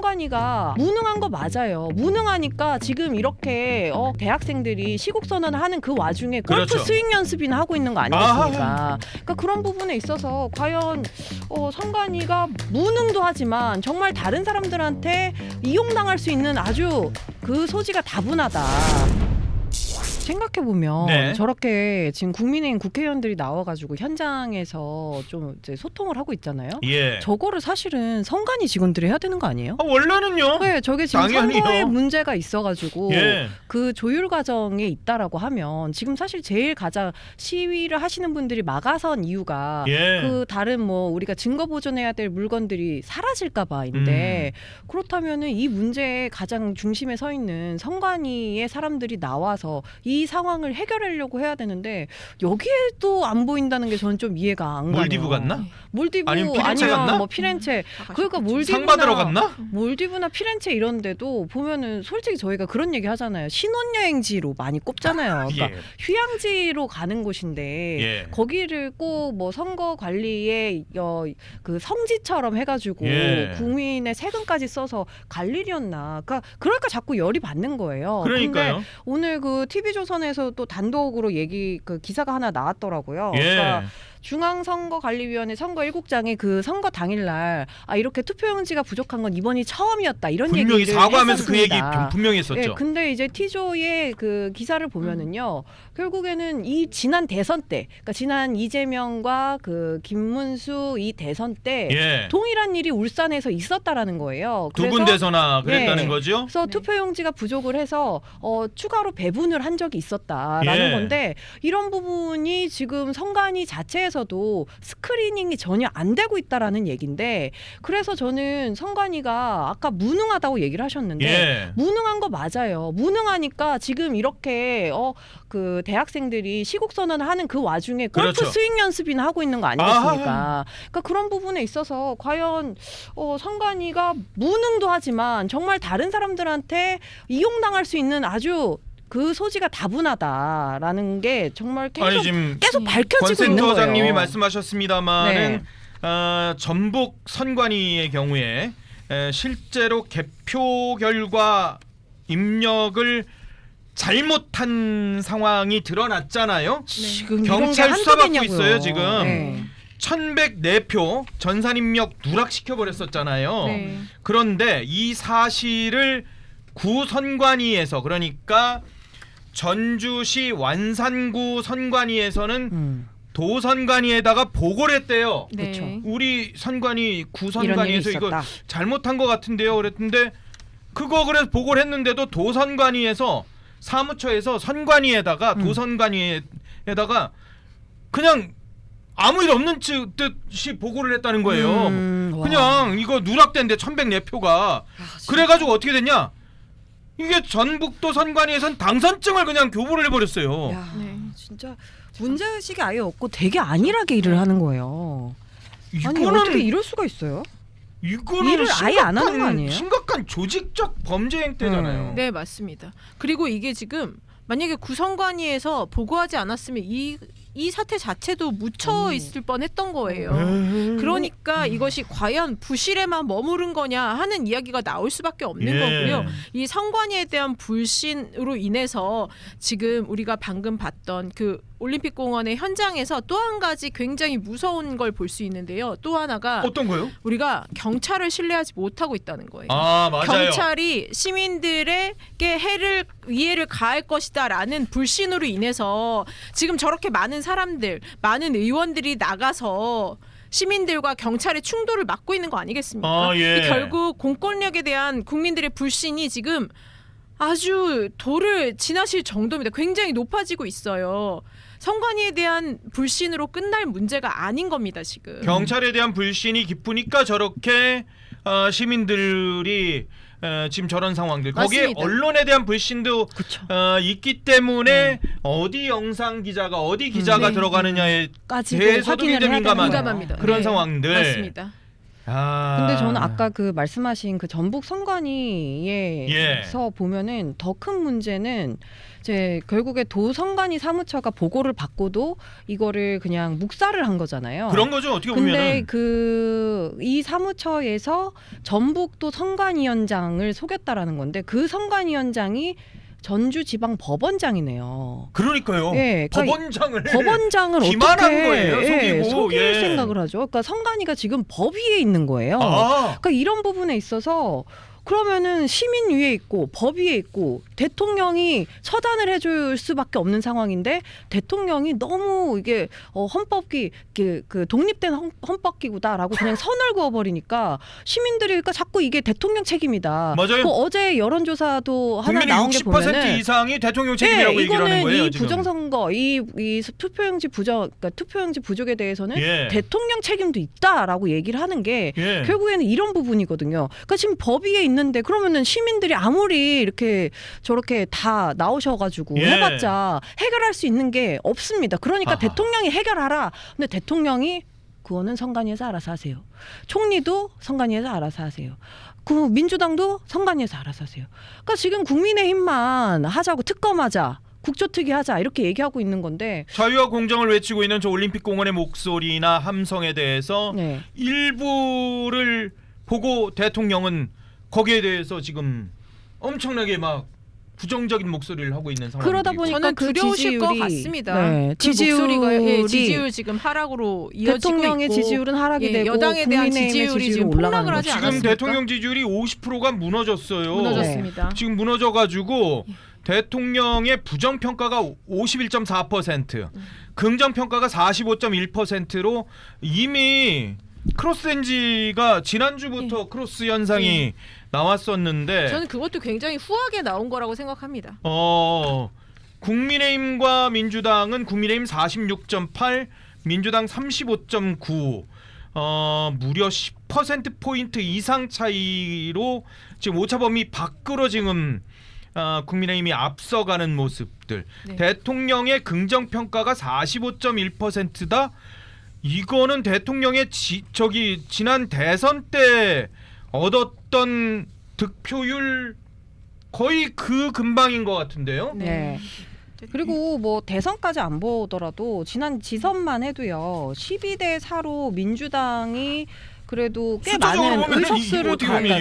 성관이가 무능한 거 맞아요. 무능하니까 지금 이렇게 대학생들이 시국 선언을 하는 그 와중에 골프 그렇죠. 스윙 연습이나 하고 있는 거 아니겠습니까? 그러니까 그런 부분에 있어서 과연 성관이가 무능도 하지만 정말 다른 사람들한테 이용당할 수 있는 아주 그 소지가 다분하다. 생각해보면 네. 저렇게 지금 국민의힘 국회의원들이 나와가지고 현장에서 좀 이제 소통을 하고 있잖아요. 예. 저거를 사실은 성관이 직원들이 해야 되는 거 아니에요? 원래는요. 네, 저게 지금 당연히요. 선거에 문제가 있어가지고 예. 그 조율 과정에 있다라고 하면 지금 사실 제일 가장 시위를 하시는 분들이 막아선 이유가 예. 그 다른 뭐 우리가 증거 보존해야 될 물건들이 사라질까봐인데 그렇다면은 이 문제의 가장 중심에 서 있는 성관이의 사람들이 나와서 이 상황을 해결하려고 해야 되는데 여기에도 안 보인다는 게 저는 좀 이해가 안 가네요. 몰디브 갔나? 몰디브 아니면 피렌체 아니면 갔나? 뭐 피렌체 그러니까 상 받으러 갔나? 몰디브나 피렌체 이런 데도 보면은 솔직히 저희가 그런 얘기 하잖아요. 신혼여행지로 많이 꼽잖아요. 그러니까 예. 휴양지로 가는 곳인데 예. 거기를 꼭 뭐 선거 관리에 그 성지처럼 해가지고 예. 국민의 세금까지 써서 갈 일이었나? 그러니까 자꾸 열이 받는 거예요. 그러니까요. 근데 오늘 그 TV조선에서 또 단독으로 그 기사가 하나 나왔더라고요. 예. 그러니까 중앙선거관리위원회 선거 1국장이 그 선거 당일날 이렇게 투표용지가 부족한 건 이번이 처음이었다 이런 분명히 얘기를 사과하면서 그 얘기 했었습니다. 분명히 했었죠. 예, 근데 이제 T조의 그 기사를 보면은요, 결국에는 이 지난 대선 때, 그러니까 지난 이재명과 그 김문수 이 대선 때 예. 동일한 일이 울산에서 있었다라는 거예요. 두 군데서나 그랬다는 예. 거죠. 그래서 네. 투표용지가 부족을 해서 추가로 배분을 한 적이 있었다라는 예. 건데 이런 부분이 지금 선관위 자체에서도 스크리닝이 전혀 안 되고 있다라는 얘기인데 그래서 저는 선관위가 아까 무능하다고 얘기를 하셨는데 예. 무능한 거 맞아요. 무능하니까 지금 이렇게 그 대학생들이 시국 선언을 하는 그 와중에 골프 그렇죠. 스윙 연습이나 하고 있는 거 아니겠습니까? 그러니까 그런 부분에 있어서 과연 선관위가 무능도 하지만 정말 다른 사람들한테 이용당할 수 있는 아주 그 소지가 다분하다라는 게 정말 아니 지금 계속 밝혀지고 있는 거예요. 권센터장님이 말씀하셨습니다만은 전북 선관위의 경우에 실제로 개표 결과 입력을 잘못한 상황이 드러났잖아요. 지금 경찰 이런 게 수사받고 한두 개냐고요. 있어요, 지금. 네. 1104표 전산 입력 누락시켜 버렸었잖아요. 네. 그런데 이 사실을 구선관위에서 그러니까 전주시 완산구 선관위에서는 도선관위에다가 보고를 했대요. 네. 그렇죠. 우리 선관위 이런 구선관위에서 일이 이거 있었다. 잘못한 것 같은데요. 그랬는데 그거 그래서 보고를 했는데도 도선관위에서 사무처에서 선관위에다가 도선관위에다가 그냥 아무 일 없는 듯이 보고를 했다는 거예요. 와. 그냥 이거 누락된데 1104표가 그래가지고 어떻게 됐냐? 이게 전북도 선관위에선 당선증을 그냥 교부를 해버렸어요. 야, 네. 진짜 문제의식이 아예 없고 되게 안일하게 일을 하는 거예요. 아니 이거는 어떻게 이럴 수가 있어요? 이거는 일을 아예 안 하는 거 아니에요? 심각한 조직적 범죄 행태잖아요. 네, 맞습니다. 그리고 이게 지금 만약에 구선관위에서 보고하지 않았으면 이 사태 자체도 묻혀 있을 뻔했던 거예요. 그러니까 이것이 과연 부실에만 머무른 거냐 하는 이야기가 나올 수밖에 없는 예. 거고요. 이 선관위에 대한 불신으로 인해서 지금 우리가 방금 봤던 그 올림픽공원의 현장에서 또 한 가지 굉장히 무서운 걸 볼 수 있는데요. 또 하나가 어떤 거요? 우리가 경찰을 신뢰하지 못하고 있다는 거예요. 아 맞아요. 경찰이 시민들에게 위해를 가할 것이다라는 불신으로 인해서 지금 저렇게 많은 사람들, 많은 의원들이 나가서 시민들과 경찰의 충돌을 막고 있는 거 아니겠습니까? 아, 예. 결국 공권력에 대한 국민들의 불신이 지금 아주 도를 지나실 정도입니다. 굉장히 높아지고 있어요. 선관위에 대한 불신으로 끝날 문제가 아닌 겁니다, 지금. 경찰에 대한 불신이 깊으니까 저렇게 시민들이 지금 저런 상황들 거기에 맞습니다. 언론에 대한 불신도 있기 때문에 어디 영상 기자가 어디 기자가 네. 들어가느냐에 까지도 대해서도 확인을 굉장히 해야 되는 민감한 민감합니다. 그런 네. 상황들 맞습니다. 근데 저는 아까 그 말씀하신 그 전북 선관위에서 보면은 더 큰 문제는 이제 결국에 도선관위 사무처가 보고를 받고도 이거를 그냥 묵살을 한 거잖아요. 그런 거죠. 어떻게 근데 보면은. 이 사무처에서 전북도 선관위원장을 속였다라는 건데 그 선관위원장이 전주지방법원장이네요. 그러니까요. 예, 그러니까 법원장을 어떻게 거예요, 속이고. 속일 생각을 하죠. 그러니까 선관위가 지금 법 위에 있는 거예요. 그러니까 이런 부분에 있어서 그러면은 시민 위에 있고 법 위에 있고 대통령이 처단을 해줄 수밖에 없는 상황인데 대통령이 너무 이게 헌법기 그 독립된 헌법기구다라고 그냥 선을 그어버리니까 시민들이 그러니까 자꾸 이게 대통령 책임이다. 맞아요. 그 어제 여론조사도 하나 국민의 나온 게 60% 보면은 이상이 대통령 책임이라고 얘기를 하는 거예요. 이 지금. 부정선거 이 투표용지 그러니까 투표용지 부족에 대해서는 예. 대통령 책임도 있다라고 얘기를 하는 게 예. 결국에는 이런 부분이거든요. 그러니까 지금 법 위에 있는데 그러면은 시민들이 아무리 이렇게 저렇게 다 나오셔가지고 예. 해봤자 해결할 수 있는 게 없습니다. 그러니까 아하. 대통령이 해결하라. 근데 대통령이 그거는 선관위에서 알아서 하세요. 총리도 선관위에서 알아서 하세요. 그 민주당도 선관위에서 알아서 하세요. 그러니까 지금 국민의힘만 하자고 특검하자. 국조특위 하자 이렇게 얘기하고 있는 건데 자유와 공정을 외치고 있는 저 올림픽 공원의 목소리나 함성에 대해서 네. 일부를 보고 대통령은 거기에 대해서 지금 엄청나게 막 부정적인 목소리를 하고 있는 상황이고 그러다 보니까 저는 그 두려우실 것 지지율이 같습니다. 네, 그 목소리가 지지율이 지지율 지금 하락으로 이어지고 대통령의 있고 지지율은 하락이 예, 되고 여당에 대한 국민의힘의 지지율이 지금 올라가는 폭락을 거죠. 하지 지금 않았습니까? 대통령 지지율이 50%가 무너졌어요. 무너졌습니다. 지금 무너져가지고 대통령의 부정평가가 51.4%, 긍정평가가 45.1%로 이미 크로스엔지가 지난주부터 크로스 현상이 나왔었는데 저는 그것도 굉장히 후하게 나온 거라고 생각합니다. 국민의힘과 민주당은 국민의힘 46.8, 민주당 35.9, 무려 10%포인트 이상 차이로 지금 오차 범위 밖으로 지금 국민의힘이 앞서가는 모습들. 네. 대통령의 긍정평가가 45.1%다. 이거는 대통령의 지난 대선 때 얻었던 득표율 거의 그 근방인 것 같은데요. 네. 그리고 뭐 대선까지 안 보더라도 지난 지선만 해도요 12대 4로 민주당이 그래도 꽤 숫자적으로 많은 보면은 의석수를 어떻게 보면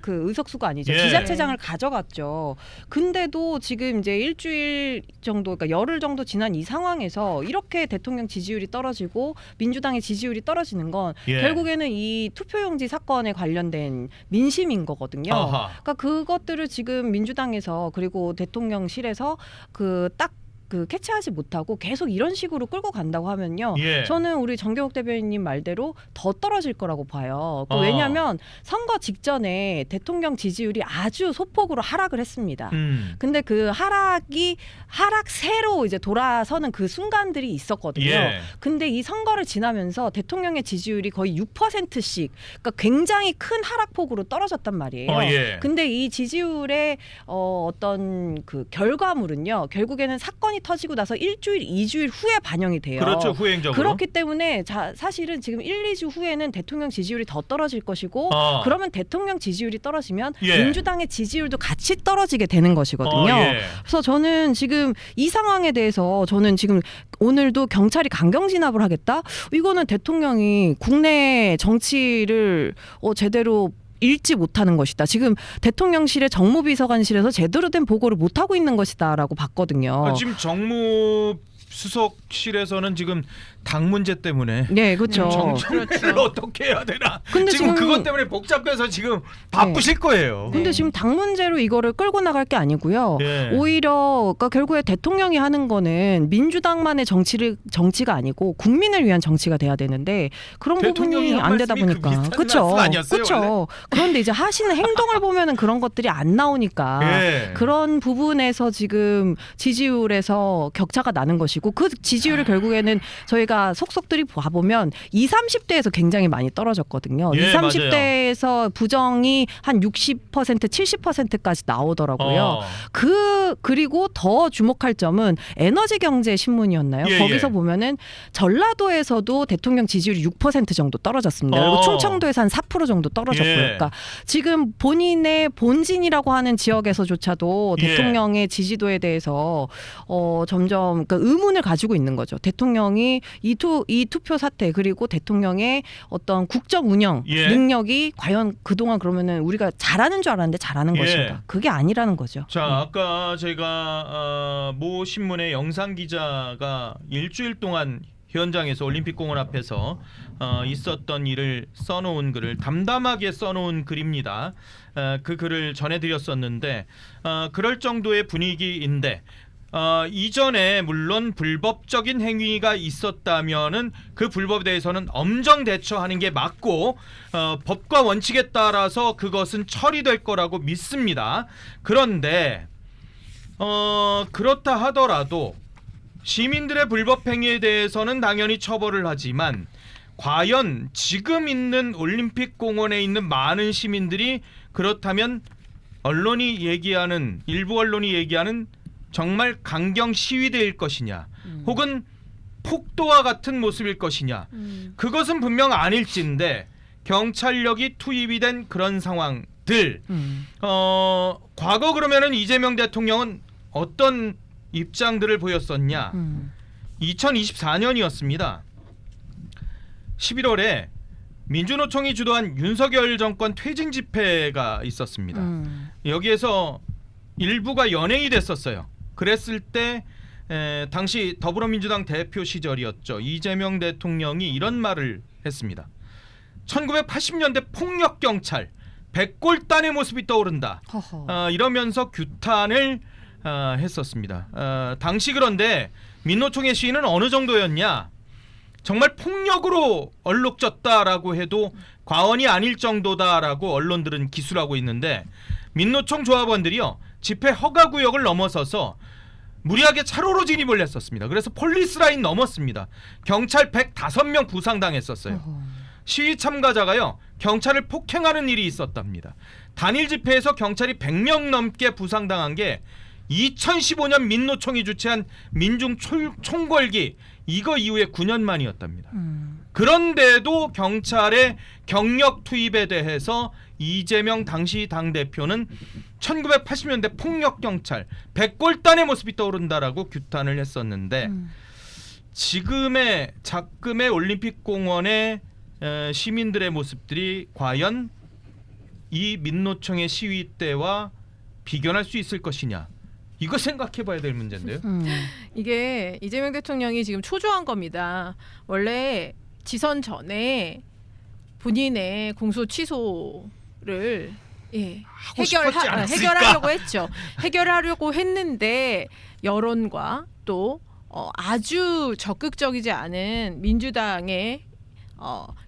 그 의석수가 아니죠. 예. 지자체장을 가져갔죠. 근데도 지금 이제 일주일 정도 그러니까 열흘 정도 지난 이 상황에서 이렇게 대통령 지지율이 떨어지고 민주당의 지지율이 떨어지는 건 예. 결국에는 이 투표용지 사건에 관련된 민심인 거거든요. 아하. 그러니까 그것들을 지금 민주당에서 그리고 대통령실에서 그 캐치하지 못하고 계속 이런 식으로 끌고 간다고 하면요. 예. 저는 우리 정경욱 대변인님 말대로 더 떨어질 거라고 봐요. 어. 왜냐하면 선거 직전에 대통령 지지율이 아주 소폭으로 하락을 했습니다. 근데 그 하락세로 이제 돌아서는 그 순간들이 있었거든요. 예. 근데 이 선거를 지나면서 대통령의 지지율이 거의 6%씩, 그러니까 굉장히 큰 하락폭으로 떨어졌단 말이에요. 예. 근데 이 지지율의 어떤 그 결과물은요, 결국에는 사건이 터지고 나서 일주일, 2주일 후에 반영이 돼요. 그렇죠. 후행적으로. 그렇기 때문에 사실은 지금 1, 2주 후에는 대통령 지지율이 더 떨어질 것이고 그러면 대통령 지지율이 떨어지면 예. 민주당의 지지율도 같이 떨어지게 되는 것이거든요. 예. 그래서 저는 지금 이 상황에 대해서 저는 지금 오늘도 경찰이 강경 진압을 하겠다? 이거는 대통령이 국내 정치를 제대로 읽지 못하는 것이다. 지금 대통령실의 정무비서관실에서 제대로 된 보고를 못하고 있는 것이다라고 봤거든요. 지금 정무수석실에서는 지금 당 문제 때문에 네, 그렇죠. 정치를 어떻게 해야 되나. 근데 지금 지금 그것 때문에 복잡해서 지금 바쁘실 거예요. 근데 지금 당 문제로 이거를 끌고 나갈 게 아니고요. 예. 오히려 그러니까 결국에 대통령이 하는 거는 민주당만의 정치가 아니고 국민을 위한 정치가 돼야 되는데 그런 대통령이 부분이 한 안 되다 말씀이 그 보니까 비슷한 그렇죠. 말씀 아니었어요, 그렇죠. 그런데 이제 하시는 행동을 보면은 그런 것들이 안 나오니까 예. 그런 부분에서 지금 지지율에서 격차가 나는 것이고 그 지지율을 결국에는 저희가 우리가 속속들이 봐보면 20, 30대에서 굉장히 많이 떨어졌거든요. 예, 20, 30대에서 부정이 한 60%, 70%까지 나오더라고요. 그리고 더 주목할 점은 에너지경제 신문이었나요? 예, 거기서 예. 보면은 전라도에서도 대통령 지지율이 6% 정도 떨어졌습니다. 그리고 충청도에서 한 4% 정도 떨어졌고요. 예. 그러니까 지금 본인의 본진이라고 하는 지역에서조차도 예. 대통령의 지지도에 대해서 점점 그러니까 의문을 가지고 있는 거죠. 대통령이 이 투표 사태 그리고 대통령의 어떤 국정 운영 예. 능력이 과연 그동안 그러면은 우리가 잘하는 줄 알았는데 잘하는 예. 것인가? 그게 아니라는 거죠. 자, 아까 제가 모 신문의 영상 기자가 일주일 동안 현장에서 올림픽공원 앞에서 있었던 일을 써놓은 글을 담담하게 써놓은 글입니다. 그 글을 전해드렸었는데 그럴 정도의 분위기인데 이전에 물론 불법적인 행위가 있었다면은 그 불법에 대해서는 엄정 대처하는 게 맞고 법과 원칙에 따라서 그것은 처리될 거라고 믿습니다. 그런데 그렇다 하더라도 시민들의 불법 행위에 대해서는 당연히 처벌을 하지만 과연 지금 있는 올림픽 공원에 있는 많은 시민들이 그렇다면 언론이 얘기하는 일부 언론이 얘기하는 정말 강경 시위대일 것이냐 혹은 폭도와 같은 모습일 것이냐 그것은 분명 아닐진데 경찰력이 투입이 된 그런 상황들 과거 그러면은 이재명 대통령은 어떤 입장들을 보였었냐 2024년이었습니다. 11월에 민주노총이 주도한 윤석열 정권 퇴진 집회가 있었습니다. 여기에서 일부가 연행이 됐었어요. 그랬을 때 당시 더불어민주당 대표 시절이었죠. 이재명 대통령이 이런 말을 했습니다. 1980년대 폭력경찰 백골단의 모습이 떠오른다. 이러면서 규탄을 했었습니다. 당시 그런데 민노총의 시위는 어느 정도였냐? 정말 폭력으로 얼룩졌다라고 해도 과언이 아닐 정도다라고 언론들은 기술하고 있는데 민노총 조합원들이요 집회 허가 구역을 넘어서서 무리하게 차로로 진입을 했었습니다. 그래서 폴리스 라인 넘었습니다. 경찰 105명 부상당했었어요. 시위 참가자가요 경찰을 폭행하는 일이 있었답니다. 단일 집회에서 경찰이 100명 넘게 부상당한 게 2015년 민노총이 주최한 민중 총궐기 이거 이후에 9년 만이었답니다. 그런데도 경찰의 경력 투입에 대해서 이재명 당시 당대표는 1980년대 폭력경찰 백골단의 모습이 떠오른다라고 규탄을 했었는데 지금의 작금의 올림픽공원의 시민들의 모습들이 과연 이 민노총의 시위 때와 비견할 수 있을 것이냐 이거 생각해봐야 될 문제인데요. 이게 이재명 대통령이 지금 초조한 겁니다. 원래 지선 전에 본인의 공소 취소를 해결하려고 했죠. 해결하려고 했는데 여론과 또 아주 적극적이지 않은 민주당의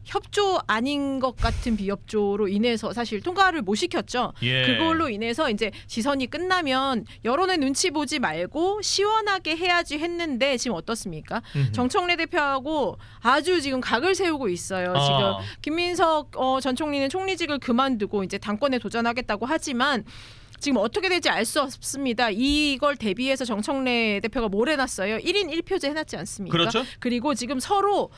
협조 아닌 것 같은 비협조로 인해서 사실 통과를 못 시켰죠. 예. 그걸로 인해서 이제 지선이 끝나면 여론의 눈치 보지 말고 시원하게 해야지 했는데 지금 어떻습니까? 정청래 대표하고 아주 지금 각을 세우고 있어요. 지금 김민석 전 총리는 총리직을 그만두고 이제 당권에 도전하겠다고 하지만 지금 어떻게 될지 알 수 없습니다. 이걸 대비해서 정청래 대표가 뭘 해놨어요? 1인 1표제 해놨지 않습니까? 그렇죠. 그리고 지금 서로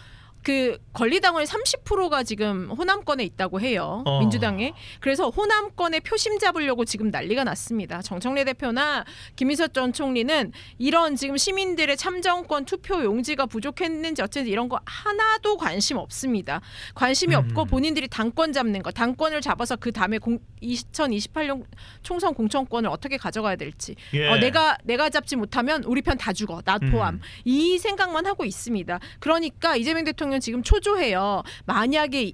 그 권리당원 30%가 지금 호남권에 있다고 해요. 민주당에. 그래서 호남권에 표심 잡으려고 지금 난리가 났습니다. 정청래 대표나 김민석 전 총리는 이런 지금 시민들의 참정권 투표 용지가 부족했는지 어쨌든 이런 거 하나도 관심 없습니다. 관심이 없고 본인들이 당권 잡는 거, 당권을 잡아서 그 다음에 2028년 총선 공천권을 어떻게 가져가야 될지. 예. 내가 잡지 못하면 우리 편 다 죽어. 나 포함. 이 생각만 하고 있습니다. 그러니까 이재명 대통령 지금 초조해요. 만약에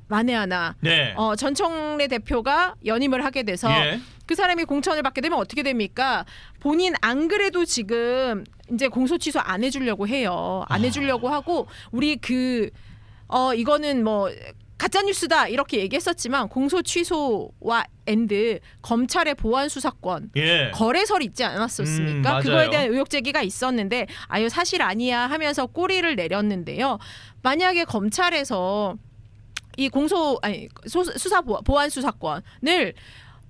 만에 하나 네. 전청래 대표가 연임을 하게 돼서 예. 그 사람이 공천을 받게 되면 어떻게 됩니까? 본인 안 그래도 지금 이제 공소 취소 안 해주려고 해요. 안 해주려고 하고 우리 이거는 뭐 가짜 뉴스다 이렇게 얘기했었지만 공소 취소와 엔드 검찰의 보안 수사권 예. 거래설 있지 않았었습니까? 맞아요. 그거에 대한 의혹 제기가 있었는데 아유 사실 아니야 하면서 꼬리를 내렸는데요. 만약에 검찰에서 이 수사 보안 수사권을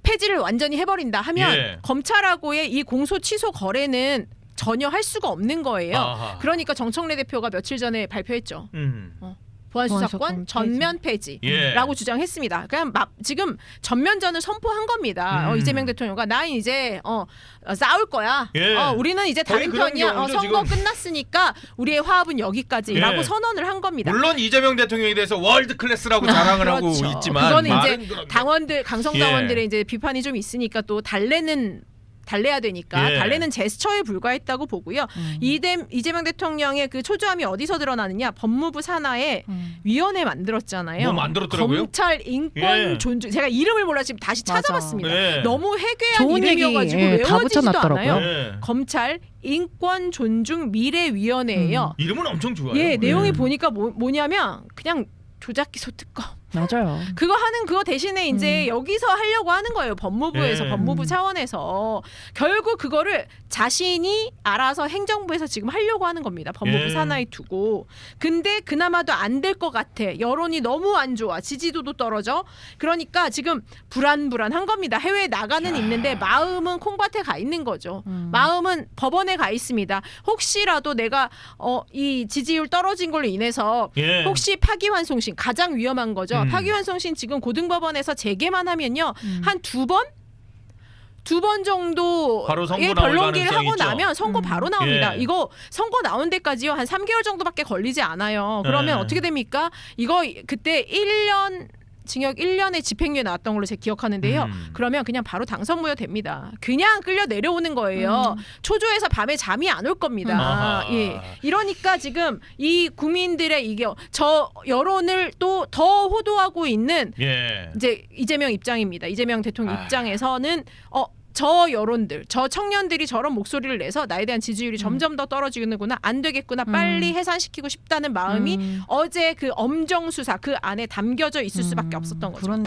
폐지를 완전히 해버린다 하면 예. 검찰하고의 이 공소 취소 거래는 전혀 할 수가 없는 거예요. 아하. 그러니까 정청래 대표가 며칠 전에 발표했죠. 보안 수사권 보안수사권 전면 폐지라고 예. 주장했습니다. 그냥 지금 전면전을 선포한 겁니다. 이재명 대통령과 나 이제 싸울 거야. 예. 우리는 이제 거의 다른 그런 편이야. 경우죠, 선거 지금. 끝났으니까 우리의 화합은 여기까지라고 예. 선언을 한 겁니다. 물론 이재명 대통령에 대해서 월드 클래스라고 자랑을 하고 그렇죠. 있지만 그거는 말은 이제 그런데. 당원들 강성 당원들의 이제 비판이 좀 있으니까 또 달래야 되니까 예. 달래는 제스처에 불과했다고 보고요. 이재명 대통령의 그 초조함이 어디서 드러나느냐? 법무부 산하에 위원회 만들었잖아요. 뭐 만들었더라고요? 검찰 인권 예. 존중. 제가 이름을 몰라 지금 다시 맞아. 찾아봤습니다. 예. 너무 해괴한 좋은 이름이어가지고 얘기, 다 외워지지도 붙여놨더라고요. 않아요. 예. 검찰 인권 존중 미래위원회예요. 이름은 엄청 좋아요. 예, 내용이 예. 보니까 뭐냐면 그냥 조작기소 특검. 맞아요. 그거 대신에 이제 여기서 하려고 하는 거예요. 법무부에서 예. 법무부 차원에서 결국 그거를 자신이 알아서 행정부에서 지금 하려고 하는 겁니다. 법무부 예. 산하에 두고. 근데 그나마도 안 될 것 같아. 여론이 너무 안 좋아. 지지도도 떨어져. 그러니까 지금 불안한 겁니다. 해외에 나가는 있는데 마음은 콩밭에 가 있는 거죠. 마음은 법원에 가 있습니다. 혹시라도 내가 이 지지율 떨어진 걸로 인해서 예. 혹시 파기환송심 가장 위험한 거죠. 음. 파기환송심 지금 고등법원에서 재개만 하면요 한 두 번 정도 바로 선고 나올 변론기를 가능성이 하고 있죠. 나면 선고 바로 나옵니다. 예. 이거 선고 나온 데까지요 한 3개월 정도밖에 걸리지 않아요. 그러면 예. 어떻게 됩니까? 이거 그때 1년 징역 1년의 집행유예 나왔던 걸로 제가 기억하는데요. 그러면 그냥 바로 당선무효 됩니다. 그냥 끌려 내려오는 거예요. 초조해서 밤에 잠이 안 올 겁니다. 아하. 예. 이러니까 지금 이 국민들의 이게 저 여론을 또 더 호도하고 있는 예. 이제 이재명 입장입니다. 이재명 대통령 입장에서는 저 여론들, 저 청년들이 저런 목소리를 내서 나에 대한 지지율이 점점 더 떨어지는구나, 안 되겠구나, 빨리 해산시키고 싶다는 마음이 어제 그 엄정 수사 그 안에 담겨져 있을 수밖에 없었던 거죠. 그런